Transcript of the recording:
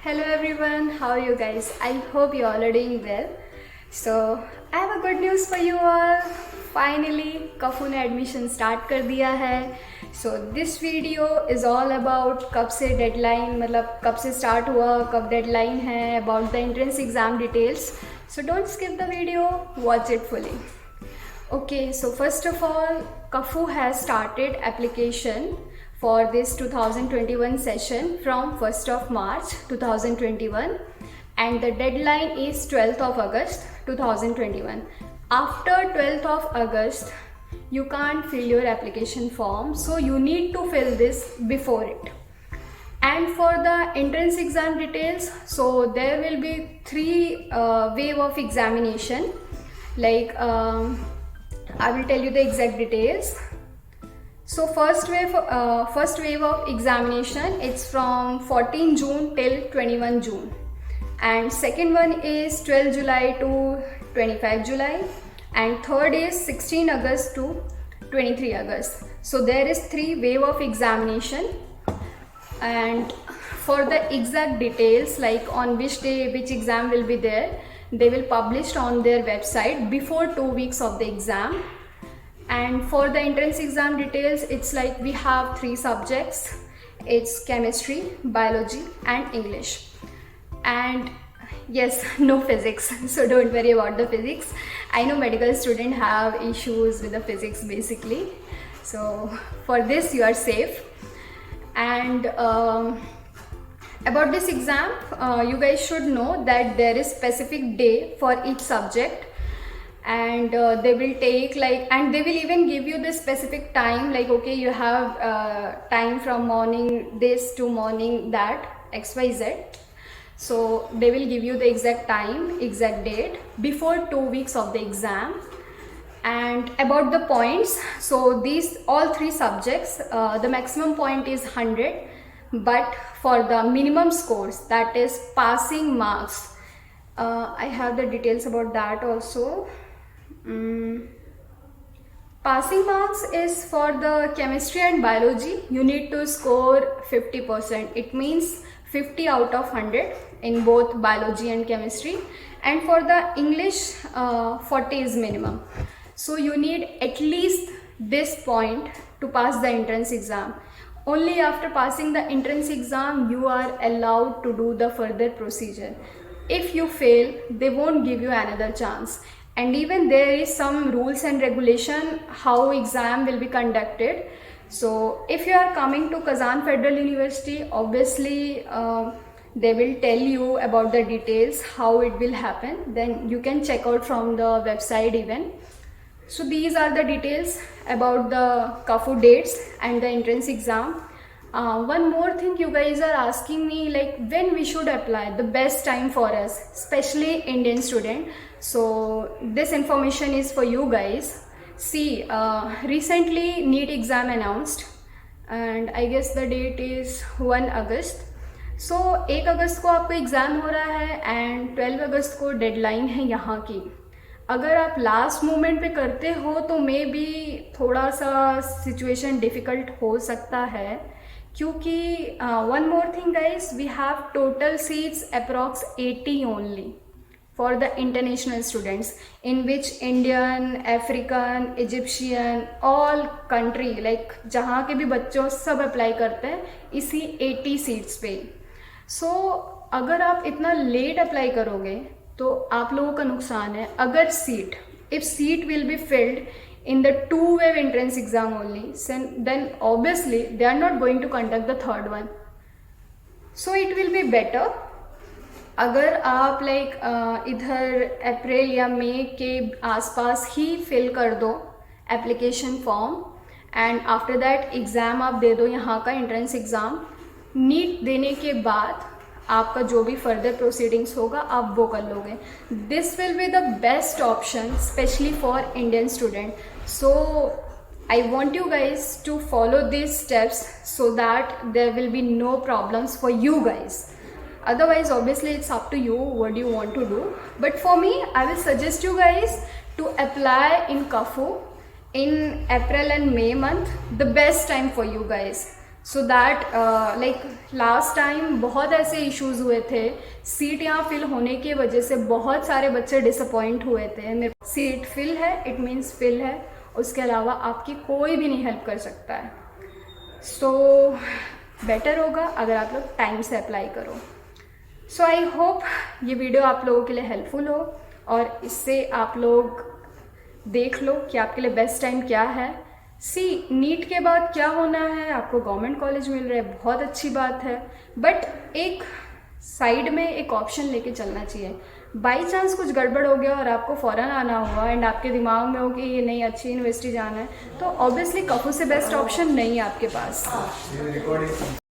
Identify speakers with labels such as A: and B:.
A: Hello everyone, how are you guys? I hope you all are doing well. So I have a good news for you all. Finally, कफू ने admission start कर दिया है. So this video is all about कब से deadline मतलब कब से start हुआ, कब डेडलाइन है, about the entrance exam details. So don't skip the video, watch it fully. Okay, so first of all, कफू has started application for this 2021 session from 1st of March 2021 and the deadline is 12th of August 2021. After 12th of August, you can't fill your application form, so you need to fill this before it. And for the entrance exam details, so there will be three wave of examination. Like I will tell you the exact details. So first wave of examination, it's from 14 June till 21 June, and second one is 12 July to 25 July, and third is 16 August to 23 August. So there is three wave of examination, and for the exact details, like on which day which exam will be there, they will publish on their website before 2 weeks of the exam. And for the entrance exam details, it's like we have three subjects. It's chemistry, biology and English. And yes, no physics, so don't worry about the physics. I know medical students have issues with the physics basically, so for this you are safe. And about this exam, you guys should know that there is specific day for each subject, and they will take and they will even give you the specific time, like okay, you have time from morning this to morning that XYZ. So they will give you the exact time, exact date before 2 weeks of the exam. And about the points, so these all three subjects, the maximum point is 100, but for the minimum scores, that is passing marks, I have the details about that also. Passing marks is for the chemistry and biology, you need to score 50%. It means 50 out of 100 in both biology and chemistry. And for the English, 40 is minimum. So you need at least this point to pass the entrance exam. Only after passing the entrance exam, you are allowed to do the further procedure. If you fail, they won't give you another chance. And even there is some rules and regulation how exam will be conducted. So if you are coming to Kazan Federal University, obviously they will tell you about the details, how it will happen. Then you can check out from the website even. So these are the details about the KAFU dates and the entrance exam. One more thing you guys are asking me, like when we should apply, the best time for us, especially Indian student. So this information is for you guys. See, recently NEET exam announced and I guess the date is 1 August. So 1 अगस्त को आपका exam हो रहा है and 12 अगस्त को deadline है यहाँ की. अगर आप लास्ट मोमेंट पे करते हो तो मे बी थोड़ा सा सिचुएशन डिफ़िकल्ट हो सकता है, क्योंकि one more thing guys, we have total seats approx 80 only for the international students, in which Indian, African, Egyptian, all country, like जहाँ के भी बच्चों सब अप्लाई करते हैं इसी 80 सीट्स पे. सो अगर आप इतना लेट अप्लाई करोगे तो आप लोगों का नुकसान है. अगर if seat will be filled in the two-wave entrance exam only, then obviously they are not going to conduct the third one. So it will be better अगर आप इधर अप्रैल या मई के आसपास ही फिल कर दो application form, and after that exam आप दे दो यहाँ का एंट्रेंस एग्ज़ाम. नीट देने के बाद आपका जो भी फर्दर प्रोसीडिंग्स होगा आप वो कर लोगे. This will be the best option specially for Indian student. So I want you guys to follow these steps so that there will be no problems for you guys. Otherwise, obviously, it's up to you what you want to do. But for me, I will suggest you guys to apply in KAFU in April and May month, the best time for you guys. So that like last time बहुत ऐसे issues हुए थे, seat यहाँ fill होने की वजह से बहुत सारे बच्चे डिसअपॉइंट हुए थे। मेरे सीट फिल है, इट मीन्स फिल है, उसके अलावा आपकी कोई भी नहीं हेल्प कर सकता है। सो बेटर होगा अगर आप लोग टाइम से अप्लाई करो। सो आई होप ये वीडियो आप लोगों के लिए हेल्पफुल हो और इससे आप लोग देख लो कि आपके लिए बेस्ट टाइम क्या है। नीट के बाद क्या होना है, आपको गवर्नमेंट कॉलेज मिल रहा है, बहुत अच्छी बात है, बट एक साइड में एक ऑप्शन लेके चलना चाहिए। बाई चांस कुछ गड़बड़ हो गया और आपको फ़ौरन आना हुआ एंड आपके दिमाग में हो कि ये नहीं अच्छी यूनिवर्सिटी जाना है, तो ऑब्वियसली कफू से बेस्ट ऑप्शन नहीं है आपके पास।